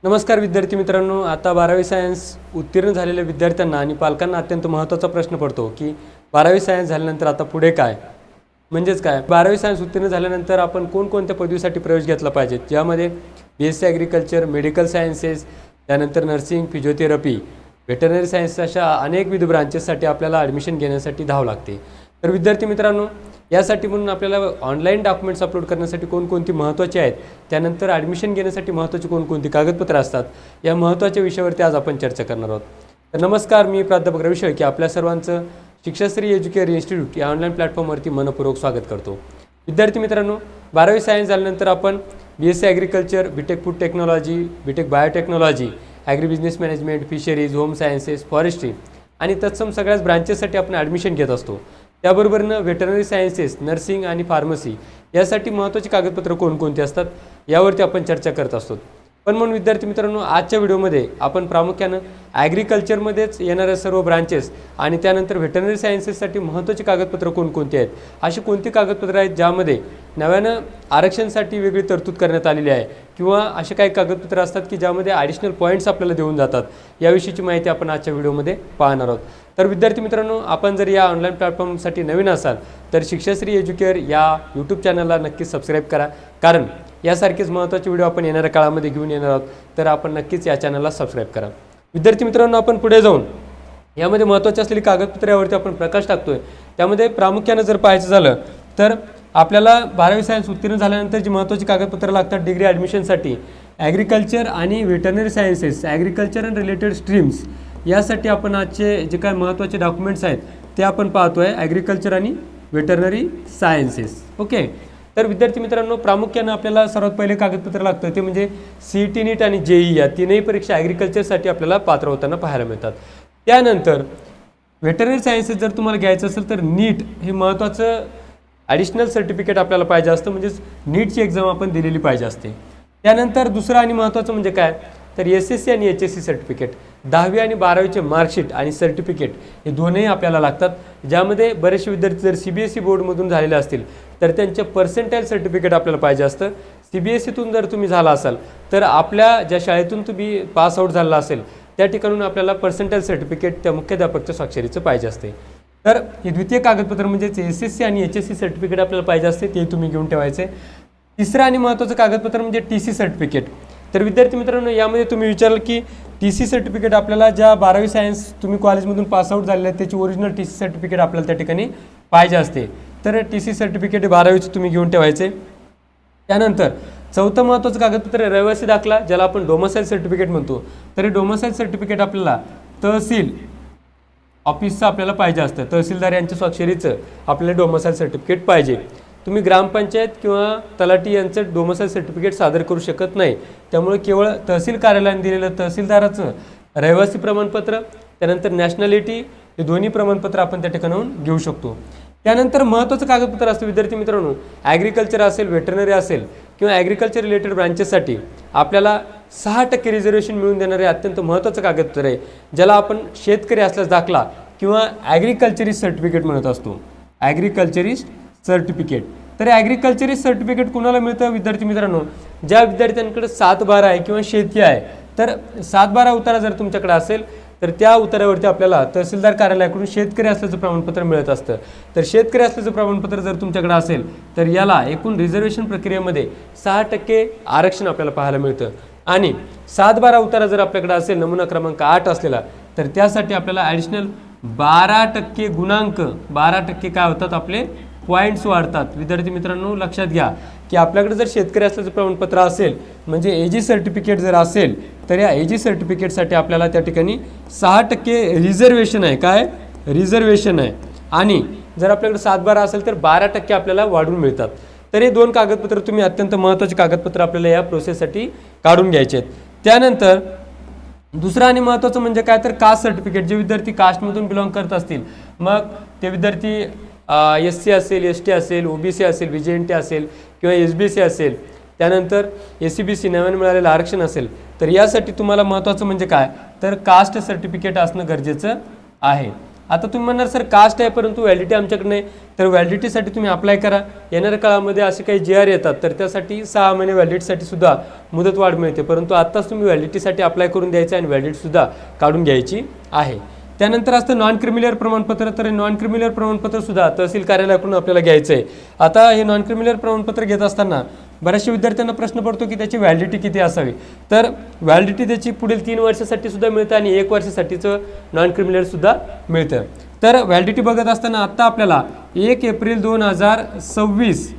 नमस्कार विद्यार्थी मित्रांनो, आता 12वी सायन्स उत्तीर्ण झालेल्या विद्यार्थ्यांना आणि पालकांना अत्यंत महत्त्वाचा प्रश्न पडतो की 12वी सायन्स झाल्यानंतर आता पुढे काय, म्हणजेच काय 12वी सायन्स उत्तीर्ण झाल्यानंतर आपण कोणकोणत्या पदवीसाठी प्रवेश घेतला पाहिजे, ज्यामध्ये BSc ॲग्रिकल्चर, मेडिकल सायन्सेस, त्यानंतर नर्सिंग, फिजिओथेरपी, वेटरनरी सायन्स अशा अनेकविध ब्रांचेससाठी आपल्याला ॲडमिशन घेण्यासाठी धाव लागते। तर विद्यार्थी मित्रांनो, यासाठी म्हणून आपल्याला ऑनलाईन डॉक्युमेंट्स अपलोड करण्यासाठी कोणकोणती महत्त्वाचे आहेत, त्यानंतर ॲडमिशन घेण्यासाठी महत्त्वाची कोणकोणती कागदपत्रे असतात, या महत्त्वाच्या विषयावरती आज आपण चर्चा करणार आहोत। तर नमस्कार, मी प्राध्यापक रवी शेळके आपल्या सर्वांचं शिक्षाश्री एज्युकेअर इन्स्टिट्यूट या ऑनलाईन प्लॅटफॉर्मवरती मनपूर्वक स्वागत करतो। विद्यार्थी मित्रांनो, 12वी सायन्स झाल्यानंतर आपण BSc agriculture, BTech food technology, BTech biotechnology, agri business management, fisheries, home sciences, forestry आणि तत्सम सगळ्याच ब्रांचेससाठी आपण ॲडमिशन घेत असतो। त्याबरोबरनं वेटरनरी सायन्सेस, नर्सिंग आणि फार्मसी यासाठी महत्त्वाची कागदपत्र कोणकोणती असतात यावरती आपण चर्चा करत असतो। पण म्हणून विद्यार्थी मित्रांनो, आजच्या व्हिडिओमध्ये आपण प्रामुख्यानं ॲग्रिकल्चरमध्येच येणाऱ्या सर्व ब्रांचेस आणि त्यानंतर वेटरनरी सायन्सेससाठी महत्त्वाची कागदपत्र कोणकोणती आहेत, अशी कोणती कागदपत्र आहेत ज्यामध्ये नव्यानं आरक्षणासाठी वेगळी तरतूद करण्यात आलेली आहे, किंवा असे काही कागदपत्र असतात की ज्यामध्ये ॲडिशनल पॉईंट्स आपल्याला देऊन जातात, याविषयीची माहिती आपण आजच्या व्हिडिओमध्ये पाहणार आहोत। तर विद्यार्थी मित्रांनो, आपण जर या ऑनलाईन प्लॅटफॉर्मसाठी नवीन असाल तर शिक्षाश्री एज्युकेअर या यूट्यूब चॅनलला नक्कीच सबस्क्राईब करा, कारण यासारखेच महत्त्वाचे व्हिडिओ आपण येणाऱ्या काळामध्ये घेऊन येणार आहोत। तर आपण नक्कीच या चॅनलला सबस्क्राईब करा। विद्यार्थी मित्रांनो, आपण पुढे जाऊन यामध्ये महत्त्वाची असलेली कागदपत्रे यावरती आपण प्रकाश टाकतोय। त्यामध्ये प्रामुख्यानं जर पाहायचं झालं तर आपल्याला 12वी सायन्स उत्तीर्ण झाल्यानंतर जी महत्त्वाची कागदपत्र लागतात डिग्री ॲडमिशनसाठी, ॲग्रिकल्चर आणि veterinary sciences, agriculture and related streams यासाठी आपण आजचे जे काय महत्त्वाचे डॉक्युमेंट्स आहेत ते आपण पाहतोय, ॲग्रिकल्चर आणि वेटरनरी सायन्सेस। ओके, तर विद्यार्थी मित्रांनो, प्रामुख्यानं आपल्याला सर्वात पहिले कागदपत्र लागतं ते म्हणजे CET, NEET आणि JEE या तीनही परीक्षा ॲग्रिकल्चरसाठी आपल्याला पात्र होताना पाहायला मिळतात। त्यानंतर वेटरनरी सायन्सेस जर तुम्हाला घ्यायचं असेल तर NEET हे महत्त्वाचं ॲडिशनल सर्टिफिकेट आपल्याला पाहिजे असतं, म्हणजेच NEETची एक्झाम आपण दिलेली पाहिजे असते। त्यानंतर दुसरं आणि महत्त्वाचं म्हणजे काय तर SSC आणि HSC सर्टिफिकेट, 10वी आणि 12वीचे मार्कशीट आणि सर्टिफिकेट हे दोनही आपल्याला लागतात, ज्यामध्ये बरेचसे विद्यार्थी जर CBSE बोर्डमधून झालेले असतील तर त्यांचे पर्सेंटाईल सर्टिफिकेट आपल्याला पाहिजे असतं। CBSEतून जर तुम्ही झाला असाल तर आपल्या ज्या शाळेतून तुम्ही पास आउट झाला असेल त्या ठिकाणून आपल्याला पर्सेंटाईल सर्टिफिकेट त्या मुख्याध्यापकच्या स्वाक्षरीचं पाहिजे असते। तर हे द्वितीय कागदपत्र म्हणजेच SSC आणि HSC सर्टिफिकेट आपल्याला पाहिजे असते, ते तुम्ही घेऊन ठेवायचे। तिसरं आणि महत्त्वाचं कागदपत्र म्हणजे TC सर्टिफिकेट। तर विद्यार्थी मित्रांनो, यामध्ये तुम्ही विचाराल की TC सर्टिफिकेट आपल्याला ज्या 12वी सायन्स तुम्ही कॉलेजमधून पासआउट झालेले आहेत त्याची ओरिजिनल TC सर्टिफिकेट आपल्याला त्या ठिकाणी पाहिजे असते, तर TC सर्टिफिकेट 12वीचं तुम्ही घेऊन ठेवायचे। त्यानंतर चौथं महत्त्वाचं कागदपत्र रहिवासी दाखला, ज्याला आपण डोमसाईल सर्टिफिकेट म्हणतो। तर हे डोमसाईल सर्टिफिकेट आपल्याला तहसील ऑफिसचं आपल्याला पाहिजे असतं, तहसीलदार यांच्या स्वाक्षरीचं आपल्याला डोमसाईल सर्टिफिकेट पाहिजे। तुम्ही ग्रामपंचायत किंवा तलाठी यांचं डोमसाईल सर्टिफिकेट सादर करू शकत नाही, त्यामुळे केवळ तहसील कार्यालयाने दिलेलं तहसीलदाराचं रहिवासी प्रमाणपत्र, त्यानंतर नॅशनॅलिटी हे दोन्ही प्रमाणपत्र आपण त्या ठिकाणाहून घेऊ शकतो। त्यानंतर महत्त्वाचं कागदपत्र असतं विद्यार्थी मित्रांनो, ॲग्रिकल्चर असेल, वेटरनरी असेल किंवा ॲग्रिकल्चर रिलेटेड ब्रांचेससाठी आपल्याला 6% रिझर्वेशन मिळून देणारे अत्यंत महत्त्वाचं कागदपत्र आहे, ज्याला आपण शेतकरी असल्यास दाखला किंवा ॲग्रिकल्चरिस्ट सर्टिफिकेट म्हणत असतो, ॲग्रिकल्चरिस्ट सर्टिफिकेट। तर ॲग्रिकल्चरिस्ट सर्टिफिकेट कुणाला मिळतं विद्यार्थी मित्रांनो, ज्या विद्यार्थ्यांकडे 7/12 आहे किंवा शेती आहे, तर 7/12 उतारा जर तुमच्याकडे असेल तर त्या उतारावरती आपल्याला तहसीलदार कार्यालयाकडून शेतकरी असल्याचं प्रमाणपत्र मिळत असतं। तर शेतकरी असल्याचं प्रमाणपत्र जर तुमच्याकडे असेल तर याला एकूण रिझर्वेशन प्रक्रियेमध्ये 6% आरक्षण आपल्याला पाहायला मिळतं। आणि 7/12 उतारा जर आपल्याकडे असेल, नमुना क्रमांक 8 असलेला, तर त्यासाठी आपल्याला ॲडिशनल 12% गुणांक 12% काय होतात आपले पॉईंट्स वाढतात। विद्यार्थी मित्रांनो, लक्षात घ्या की आपल्याकडे जर शेतकरी असल्याचं प्रमाणपत्र असेल, म्हणजे AG सर्टिफिकेट जर असेल, तर या AG सर्टिफिकेटसाठी आपल्याला त्या ठिकाणी 6% रिझर्वेशन आहे, काय रिझर्वेशन आहे। आणि जर आपल्याकडे 7/12 असेल तर 12% आपल्याला वाढून मिळतात। तर हे दोन कागदपत्र तुम्ही अत्यंत महत्त्वाचे कागदपत्र आपल्याला या प्रोसेससाठी काढून घ्यायचे आहेत। त्यानंतर दुसरं आणि महत्त्वाचं म्हणजे काय तर कास्ट सर्टिफिकेट, जे विद्यार्थी कास्टमधून बिलॉंग करत असतील, मग ते विद्यार्थी SC असेल, ST असेल, OBC असेल, VJNT असेल किंवा SBC असेल, त्यानंतर SCBC नव्याने मिळालेलं आरक्षण असेल, तर यासाठी तुम्हाला महत्त्वाचं म्हणजे काय तर कास्ट सर्टिफिकेट असणं गरजेचं आहे। आता तुम्ही म्हणणार सर कास्ट आहे परंतु व्हॅलिडिटी आमच्याकडे नाही, तर व्हॅलिडिटीसाठी तुम्ही अप्लाय करा. येणाऱ्या काळामध्ये असे काही GR येतात तर त्यासाठी 6 महिने व्हॅलिडिटीसाठी सुद्धा मुदतवाढ मिळते, परंतु आत्ताच तुम्ही व्हॅलिडिटीसाठी अप्लाय करून द्यायचं आणि व्हॅलिडिटीसुद्धा काढून घ्यायची आहे. त्यानंतर असतं नॉन क्रिमिलियर प्रमाणपत्र. तर नॉन क्रिमिलियर प्रमाणपत्र सुद्धा तहसील कार्यालयाकडून आपल्याला घ्यायचं आहे. आता हे नॉन क्रिमिलियर प्रमाणपत्र घेत असताना बऱ्याचशा विद्यार्थ्यांना प्रश्न पडतो की त्याची व्हॅलिडिटी किती असावी. तर व्हॅलिडिटी त्याची पुढील 3 वर्षासाठी सुद्धा मिळतं आणि 1 वर्षासाठीचं नॉन क्रिमिलियर सुद्धा मिळतं. तर व्हॅलिडिटी बघत असताना आत्ता आपल्याला 1 एप्रिल 2026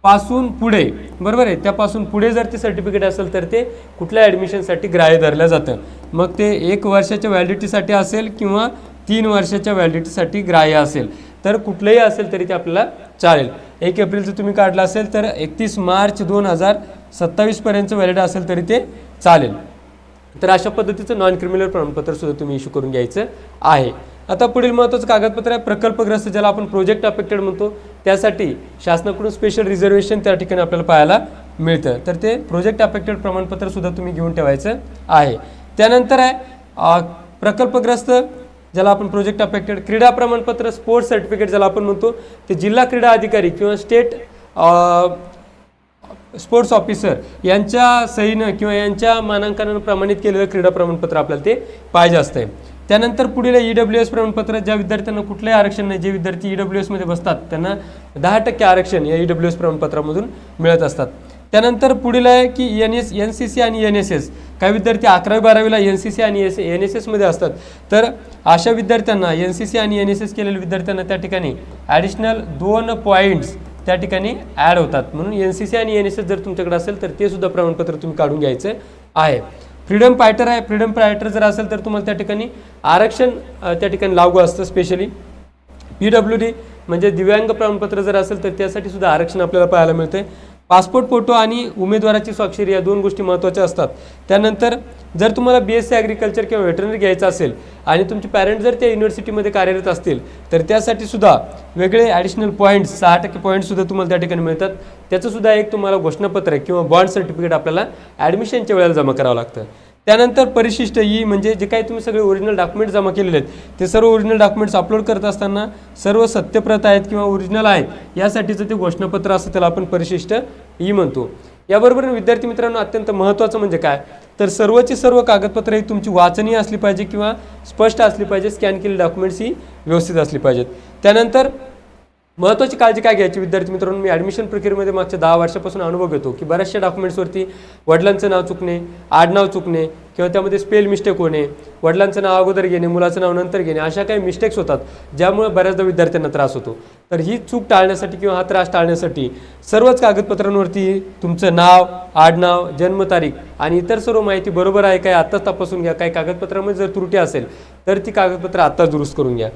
पासून पुढे, बरोबर आहे, त्यापासून पुढे जर ते सर्टिफिकेट असेल तर ते कुठल्या ॲडमिशनसाठी ग्राह्य धरलं जातं. मग ते 1 वर्षाच्या व्हॅलिडिटीसाठी असेल किंवा 3 वर्षाच्या व्हॅलिडिटीसाठी ग्राह्य असेल, तर कुठलंही असेल तरी ते आपल्याला चालेल. 1 एप्रिलचं तुम्ही काढलं असेल तर 31 मार्च 2027 पर्यंत व्हॅलिड असेल तरी ते चालेल. तर अशा पद्धतीचं नॉन क्रिमिनल प्रमाणपत्र सुद्धा तुम्ही इश्यू करून घ्यायचं आहे. आता पुढील महत्त्वाचं कागदपत्र आहे प्रकल्पग्रस्त, ज्याला आपण प्रोजेक्ट अफेक्टेड म्हणतो. त्यासाठी शासनाकडून स्पेशल रिझर्वेशन त्या ठिकाणी आपल्याला पाहायला मिळतं. तर ते प्रोजेक्ट अफेक्टेड प्रमाणपत्र सुद्धा तुम्ही घेऊन ठेवायचं आहे. त्यानंतर आहे प्रकल्पग्रस्त, ज्याला आपण प्रोजेक्ट अफेक्टेड. क्रीडा प्रमाणपत्र, स्पोर्ट्स सर्टिफिकेट ज्याला आपण म्हणतो, ते जिल्हा क्रीडा अधिकारी किंवा स्टेट स्पोर्ट्स ऑफिसर यांच्या सहीनं किंवा यांच्या मानांकनानं प्रमाणित केलेलं क्रीडा प्रमाणपत्र आपल्याला ते पाहिजे असतं. त्यानंतर पुढील EWS प्रमाणपत्र, ज्या विद्यार्थ्यांना कुठलंही आरक्षण नाही, जे विद्यार्थी EWS मध्ये बसतात त्यांना 10% आरक्षण या EWS प्रमाणपत्रामधून मिळत असतात. त्यानंतर पुढील आहे की NCC आणि NSS. काही विद्यार्थी 11वी-12वीला NCC आणि NSS मध्ये असतात, तर अशा विद्यार्थ्यांना NCC आणि NSS केलेल्या विद्यार्थ्यांना त्या ठिकाणी ॲडिशनल 2 पॉईंट्स त्या ठिकाणी ॲड होतात. म्हणून NCC आणि NSS जर तुमच्याकडे असेल तर ते सुद्धा प्रमाणपत्र तुम्ही काढून घ्यायचं आहे. फ्रीडम फायटर आहे. फ्रीडम फायटर जर असेल तर तुम्हाला त्या ठिकाणी आरक्षण त्या ठिकाणी लागू असतं. स्पेशली PWD म्हणजे दिव्यांग प्रमाणपत्र जर असेल तर त्यासाठी सुद्धा आरक्षण आपल्याला पाहायला मिळते. पासपोर्ट फोटो आणि उमेदवाराची स्वाक्षरी या 2 गोष्टी महत्त्वाच्या असतात. त्यानंतर जर तुम्हाला BSc ॲग्रिकल्चर किंवा व्हेटरनरी घ्यायचं असेल आणि तुमचे पॅरेंट जर त्या युनिव्हर्सिटीमध्ये कार्यरत असतील तर त्यासाठी सुद्धा वेगळे ॲडिशनल पॉईंट्स 6% पॉईंट्ससुद्धा तुम्हाला त्या ठिकाणी मिळतात. त्याचंसुद्धा एक तुम्हाला घोषणापत्र किंवा बॉन्ड सर्टिफिकेट आपल्याला ॲडमिशनच्या वेळेला जमा करावं लागतं. त्यानंतर परिशिष्ट ई म्हणजे जे काही तुम्ही सगळे ओरिजिनल डॉक्युमेंट जमा केलेले आहेत ते सर्व ओरिजिनल डॉक्युमेंट्स अपलोड करत असताना सर्व सत्यप्रत आहेत किंवा ओरिजिनल आहेत यासाठीचं ते घोषणापत्र असतं, त्याला आपण परिशिष्ट ई म्हणतो. याबरोबर विद्यार्थी मित्रांनो अत्यंत महत्त्वाचं म्हणजे काय, तर सर्वची सर्व कागदपत्र ही तुमची वाचनीय असली पाहिजे किंवा स्पष्ट असली पाहिजे. स्कॅन केलेली डॉक्युमेंट्स ही व्यवस्थित असली पाहिजेत. त्यानंतर महत्त्वाची काळजी काय घ्यायची विद्यार्थी मित्रांनो, मी ॲडमिशन प्रक्रियेमध्ये मागच्या 10 वर्षापासून अनुभव घेतो की बऱ्याचशा डॉक्युमेंट्सवरती वडिलांचं नाव चुकणे, आडनाव चुकणे किंवा त्यामध्ये स्पेल मिस्टेक होणे, वडिलांचं नाव अगोदर घेणे, मुलाचं नाव नंतर घेणे, अशा काही मिस्टेक्स होतात ज्यामुळे बऱ्याचदा विद्यार्थ्यांना त्रास होतो. तर ही चूक टाळण्यासाठी किंवा हा त्रास टाळण्यासाठी सर्वच कागदपत्रांवरती तुमचं नाव, आडनाव, जन्मतारीख आणि इतर सर्व माहिती बरोबर आहे काय आत्ताच तपासून घ्या. काही कागदपत्रांमध्ये जर त्रुटी असेल तर ती कागदपत्र आत्ताच दुरुस्त करून घ्या.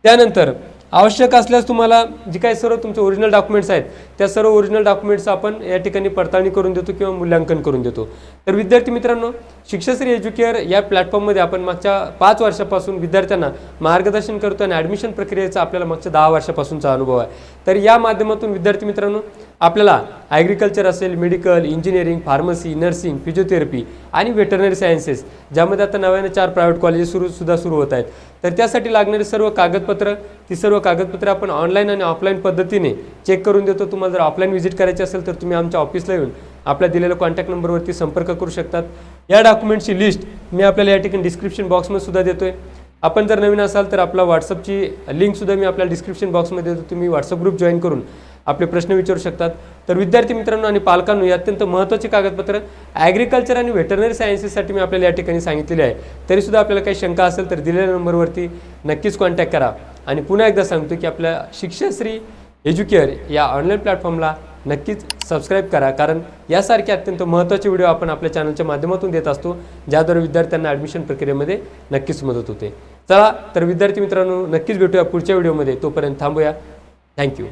त्यानंतर आवश्यक असल्यास तुम्हाला जी काही सर्व तुमचे ओरिजिनल डॉक्युमेंट्स आहेत त्या सर्व ओरिजिनल डॉक्युमेंट्स आपण या ठिकाणी पडताळणी करून देतो किंवा मूल्यांकन करून देतो. तर विद्यार्थी मित्रांनो, शिक्षाश्री एज्युकेअर या प्लॅटफॉर्ममध्ये आपण मागच्या 5 वर्षापासून विद्यार्थ्यांना मार्गदर्शन करतो आणि ॲडमिशन प्रक्रियेचा आपल्याला मागच्या 10 वर्षापासूनचा अनुभव आहे. तर या माध्यमातून विद्यार्थी मित्रांनो आपल्याला ॲग्रिकल्चर असेल, medical, engineering, pharmacy, nursing, physiotherapy आणि व्हेटरनरी सायन्सेस, ज्यामध्ये आता नव्याने 4 प्रायव्हेट कॉलेजेस सुरू होत आहेत. तर त्यासाठी लागणारी सर्व कागदपत्र, ती सर्व कागदपत्र आपण ऑनलाईन आणि ऑफलाईन पद्धतीने चेक करून देतो. तुम्हाला जर ऑफलाईन व्हिजिट करायची असेल तर तुम्ही आमच्या ऑफिसला येऊन आपल्या दिलेल्या कॉन्टॅक्ट नंबरवरती संपर्क करू शकतात. या डॉक्युमेंटची लिस्ट मी आपल्याला या ठिकाणी डिस्क्रिप्शन बॉक्समध्ये सुद्धा देतोय. आपण जर नवीन असाल तर आपला व्हॉट्सअपची लिंकसुद्धा मी आपल्या डिस्क्रिप्शन बॉक्समध्ये देतो. तुम्ही व्हॉट्सअप ग्रुप जॉईन करून आपले प्रश्न विचारू शकतात. तर विद्यार्थी मित्रांनो आणि पालकांनो, ही अत्यंत महत्त्वाची कागदपत्र ॲग्रिकल्चर आणि व्हेटरनरी सायन्सेससाठी मी आपल्याला या ठिकाणी सांगितलेली आहे. तरीसुद्धा आपल्याला काही शंका असेल तर दिलेल्या नंबरवरती नक्कीच कॉन्टॅक्ट करा. आणि पुन्हा एकदा सांगतो की आपल्या शिक्षाश्री एज्युकेअर या ऑनलाईन प्लॅटफॉर्मला नक्कीच सबस्क्राईब करा, कारण यासारखे अत्यंत महत्त्वाचे व्हिडिओ आपण आपल्या चॅनलच्या माध्यमातून देत असतो, ज्याद्वारे विद्यार्थ्यांना ॲडमिशन प्रक्रियेमध्ये नक्कीच मदत होते. चला तर विद्यार्थी मित्रांनो, नक्कीच भेटूया पुढच्या व्हिडिओमध्ये. तोपर्यंत थांबूया. थँक्यू.